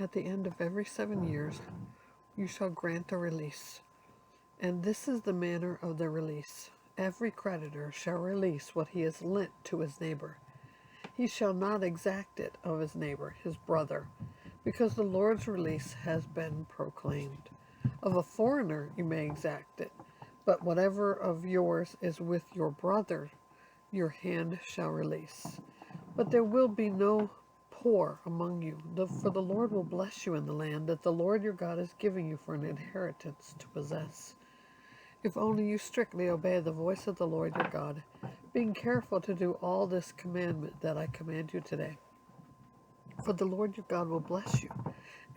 at the end of every 7 years, you shall grant a release. And this is the manner of the release. Every creditor shall release what he has lent to his neighbor. He shall not exact it of his neighbor, his brother, because the Lord's release has been proclaimed. Of a foreigner you may exact it, but whatever of yours is with your brother, your hand shall release. But there will be no poor among you, for the Lord will bless you in the land that the Lord your God is giving you for an inheritance to possess. If only you strictly obey the voice of the Lord your God, being careful to do all this commandment that I command you today. For the Lord your God will bless you,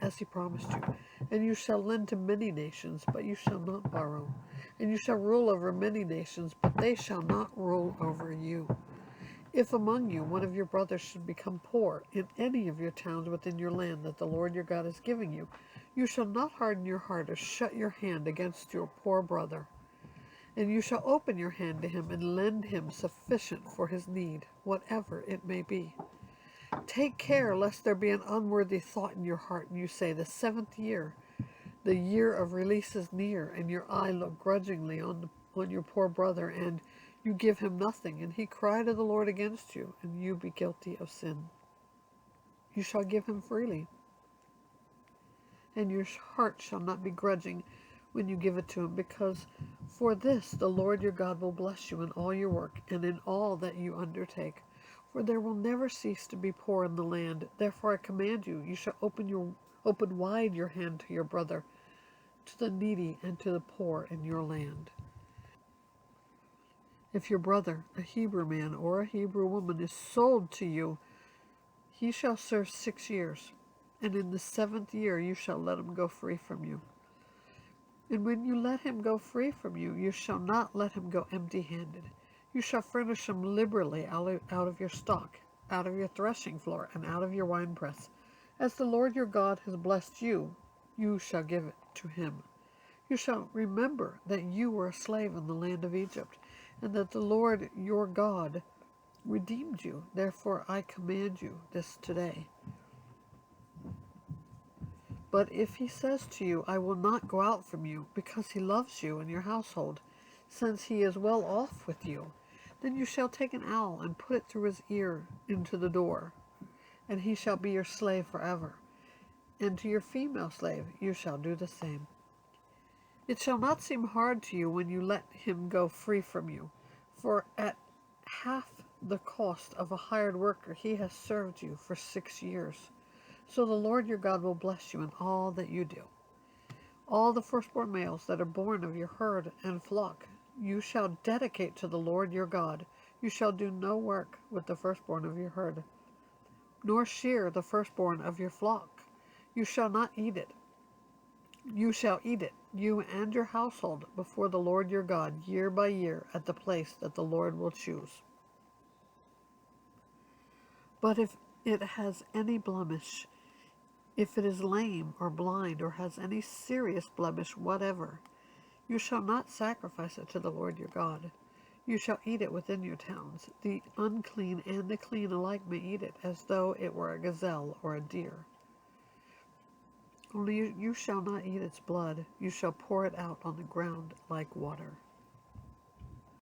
as he promised you. And you shall lend to many nations, but you shall not borrow. And you shall rule over many nations, but they shall not rule over you. If among you one of your brothers should become poor in any of your towns within your land that the Lord your God is giving you, you shall not harden your heart or shut your hand against your poor brother. And you shall open your hand to him and lend him sufficient for his need, whatever it may be. Take care lest there be an unworthy thought in your heart, and you say, the 7th year, the year of release is near, and your eye look grudgingly on your poor brother, and you give him nothing, and he cry to the Lord against you, and you be guilty of sin. You shall give him freely, and your heart shall not be grudging when you give it to him, because for this the Lord your God will bless you in all your work and in all that you undertake. For there will never cease to be poor in the land. Therefore I command you, you shall open wide your hand to your brother, to the needy and to the poor in your land. If your brother, a Hebrew man or a Hebrew woman, is sold to you, he shall serve 6 years, and in the 7th year you shall let him go free from you. And when you let him go free from you, you shall not let him go empty-handed. You shall furnish him liberally out of your stock, out of your threshing floor, and out of your winepress. As the Lord your God has blessed you, you shall give it to him. You shall remember that you were a slave in the land of Egypt, and that the Lord your God redeemed you. Therefore I command you this today. But if he says to you, I will not go out from you, because he loves you and your household, since he is well off with you, then you shall take an awl and put it through his ear into the door, and he shall be your slave forever. And to your female slave you shall do the same. It shall not seem hard to you when you let him go free from you, for at half the cost of a hired worker he has served you for 6 years. So the Lord your God will bless you in all that you do. All the firstborn males that are born of your herd and flock you shall dedicate to the Lord your God. You shall do no work with the firstborn of your herd, nor shear the firstborn of your flock. You shall not eat it. You shall eat it, you and your household, before the Lord your God, year by year, at the place that the Lord will choose. But if it has any blemish, if it is lame or blind or has any serious blemish whatever, you shall not sacrifice it to the Lord your God. You shall eat it within your towns. The unclean and the clean alike may eat it, as though it were a gazelle or a deer. Only you shall not eat its blood. You shall pour it out on the ground like water.